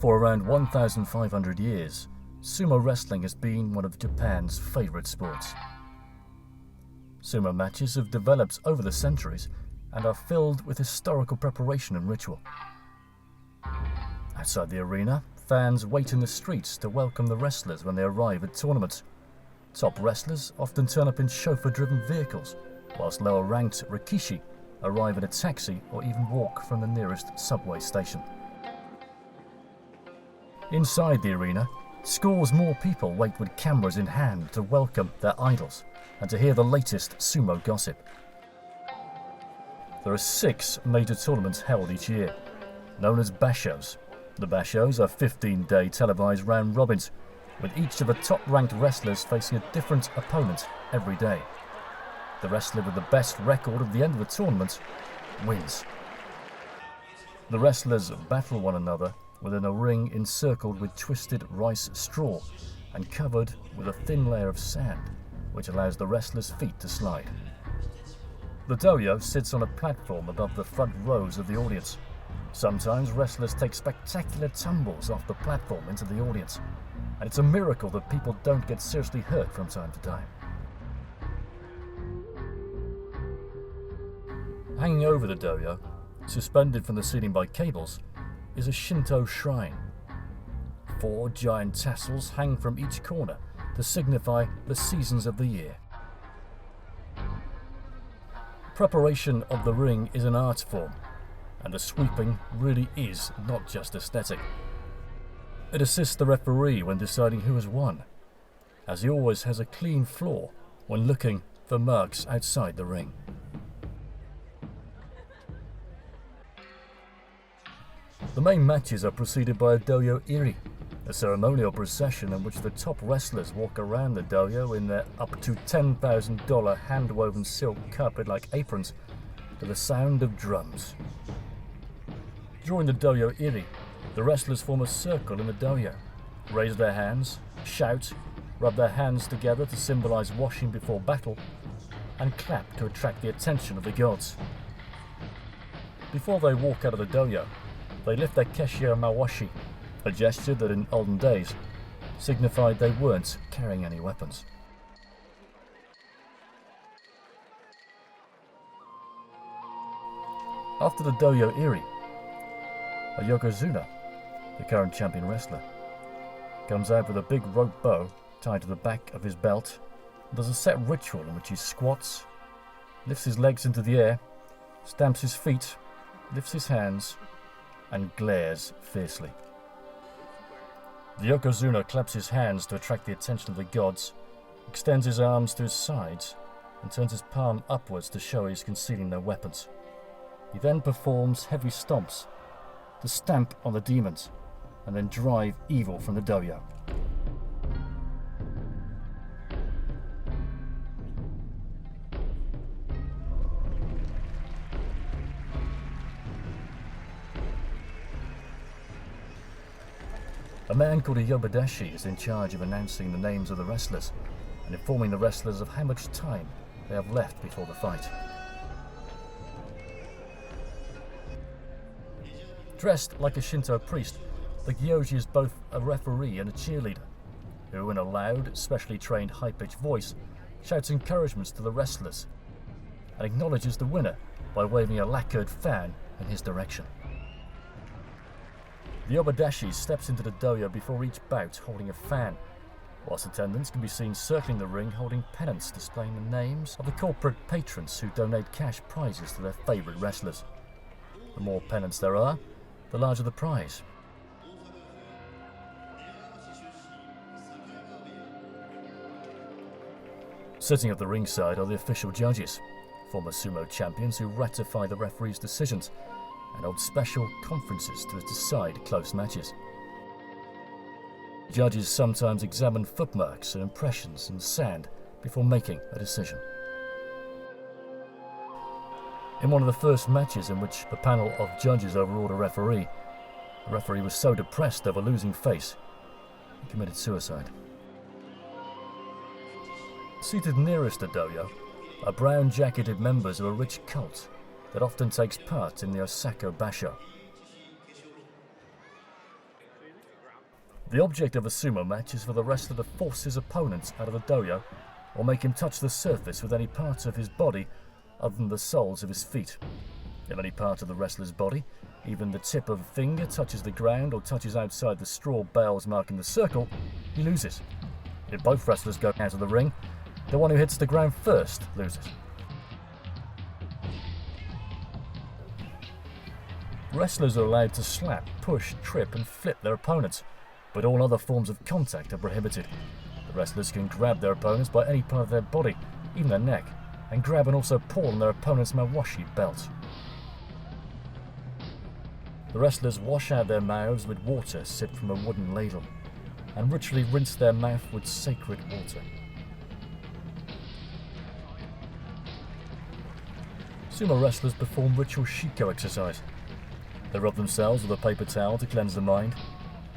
For around 1,500 years, sumo wrestling has been one of Japan's favorite sports. Sumo matches have developed over the centuries and are filled with historical preparation and ritual. Outside the arena, fans wait in the streets to welcome the wrestlers when they arrive at tournaments. Top wrestlers often turn up in chauffeur-driven vehicles, whilst lower-ranked rikishi arrive in a taxi or even walk from the nearest subway station. Inside the arena, scores more people wait with cameras in hand to welcome their idols and to hear the latest sumo gossip. There are 6 major tournaments held each year, known as bashos. The bashos are 15-day televised round robins, with each of the top-ranked wrestlers facing a different opponent every day. The wrestler with the best record at the end of the tournament wins. The wrestlers battle one another within a ring encircled with twisted rice straw and covered with a thin layer of sand, which allows the wrestlers' feet to slide. The dohyo sits on a platform above the front rows of the audience. Sometimes wrestlers take spectacular tumbles off the platform into the audience, and it's a miracle that people don't get seriously hurt from time to time. Hanging over the dohyo, suspended from the ceiling by cables, is a Shinto shrine. 4 giant tassels hang from each corner to signify the seasons of the year. Preparation of the ring is an art form, and the sweeping really is not just aesthetic. It assists the referee when deciding who has won, as he always has a clean floor when looking for marks outside the ring. The main matches are preceded by a dohyo iri, a ceremonial procession in which the top wrestlers walk around the dohyo in their up to $10,000 hand-woven silk carpet-like aprons to the sound of drums. During the dohyo iri, the wrestlers form a circle in the dohyo, raise their hands, shout, rub their hands together to symbolize washing before battle, and clap to attract the attention of the gods. Before they walk out of the dohyo, they lift their keshio mawashi, a gesture that in olden days signified they weren't carrying any weapons. After the dohyo iri, a yokozuna, the current champion wrestler, comes out with a big rope bow tied to the back of his belt and does a set ritual in which he squats, lifts his legs into the air, stamps his feet, lifts his hands, and glares fiercely. The yokozuna claps his hands to attract the attention of the gods, extends his arms to his sides, and turns his palm upwards to show he's concealing no weapons. He then performs heavy stomps to stamp on the demons and then drive evil from the dohyo. A man called a yobadeshi is in charge of announcing the names of the wrestlers and informing the wrestlers of how much time they have left before the fight. Dressed like a Shinto priest, the gyoji is both a referee and a cheerleader, who in a loud, specially trained high-pitched voice shouts encouragements to the wrestlers and acknowledges the winner by waving a lacquered fan in his direction. The yobadeshi steps into the dohyo before each bout holding a fan, whilst attendants can be seen circling the ring holding pennants displaying the names of the corporate patrons who donate cash prizes to their favourite wrestlers. The more pennants there are, the larger the prize. Sitting at the ringside are the official judges, former sumo champions who ratify the referee's decisions and hold special conferences to decide close matches. Judges sometimes examine footmarks and impressions in sand before making a decision. In one of the first matches in which the panel of judges overruled a referee, the referee was so depressed over losing face, he committed suicide. Seated nearest the dohyo are brown-jacketed members of a rich cult that often takes part in the Osaka basho. The object of a sumo match is for the wrestler to force his opponent out of the dojo or make him touch the surface with any parts of his body other than the soles of his feet. If any part of the wrestler's body, even the tip of a finger, touches the ground or touches outside the straw bales marking the circle, he loses. If both wrestlers go out of the ring, the one who hits the ground first loses. Wrestlers are allowed to slap, push, trip and flip their opponents, but all other forms of contact are prohibited. The wrestlers can grab their opponents by any part of their body, even their neck, and grab and also pull on their opponent's mawashi belt. The wrestlers wash out their mouths with water sipped from a wooden ladle, and ritually rinse their mouth with sacred water. Sumo wrestlers perform ritual shiko exercise. They rub themselves with a paper towel to cleanse the mind,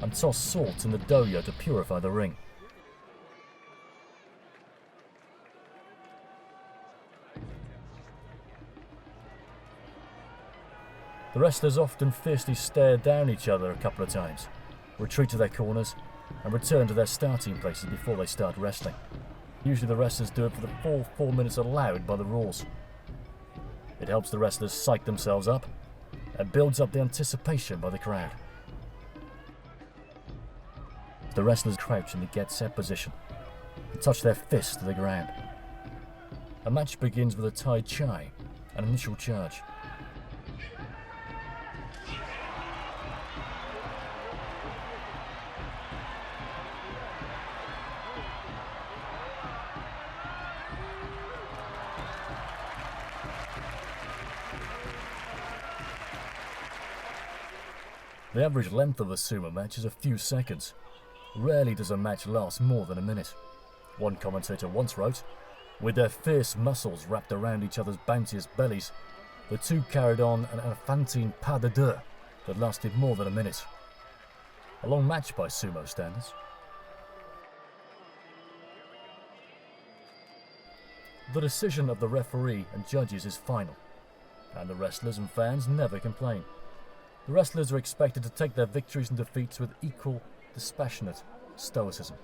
and toss salt in the dojo to purify the ring. The wrestlers often fiercely stare down each other a couple of times, retreat to their corners, and return to their starting places before they start wrestling. Usually the wrestlers do it for the full 4 minutes allowed by the rules. It helps the wrestlers psych themselves up and builds up the anticipation by the crowd. The wrestlers crouch in the get set position and touch their fists to the ground. A match begins with a tai chi, an initial charge. The average length of a sumo match is a few seconds. Rarely does a match last more than a minute. One commentator once wrote, "With their fierce muscles wrapped around each other's bounteous bellies, the two carried on an elephantine pas de deux that lasted more than a minute." A long match by sumo standards. The decision of the referee and judges is final, and the wrestlers and fans never complain. The wrestlers are expected to take their victories and defeats with equal, dispassionate stoicism.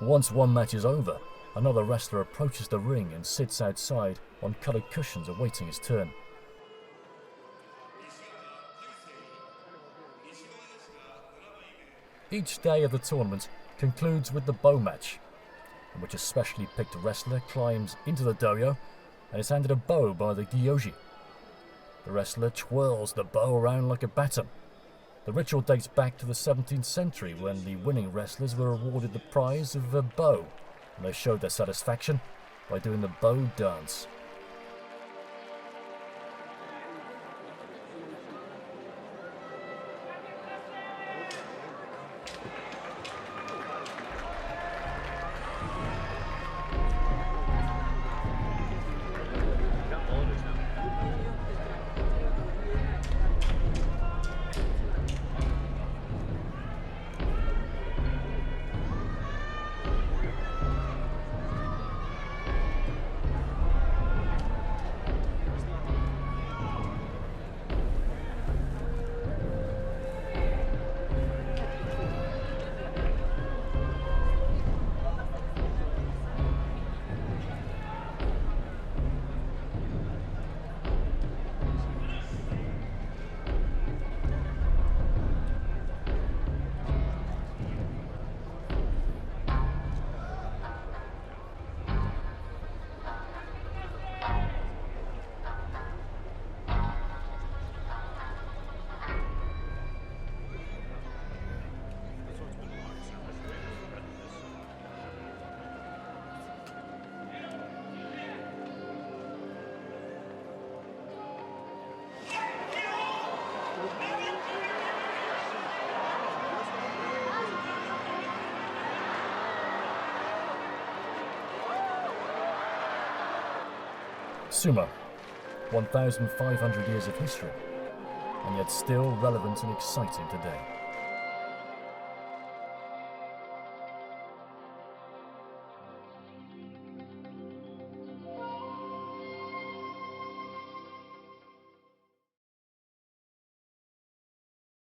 Once one match is over, another wrestler approaches the ring and sits outside on coloured cushions awaiting his turn. Each day of the tournament concludes with the bow match, in which a specially picked wrestler climbs into the dojo and is handed a bow by the gyoji. The wrestler twirls the bow around like a baton. The ritual dates back to the 17th century when the winning wrestlers were awarded the prize of a bow, and they showed their satisfaction by doing the bow dance. Sumo, 1,500 years of history, and yet still relevant and exciting today.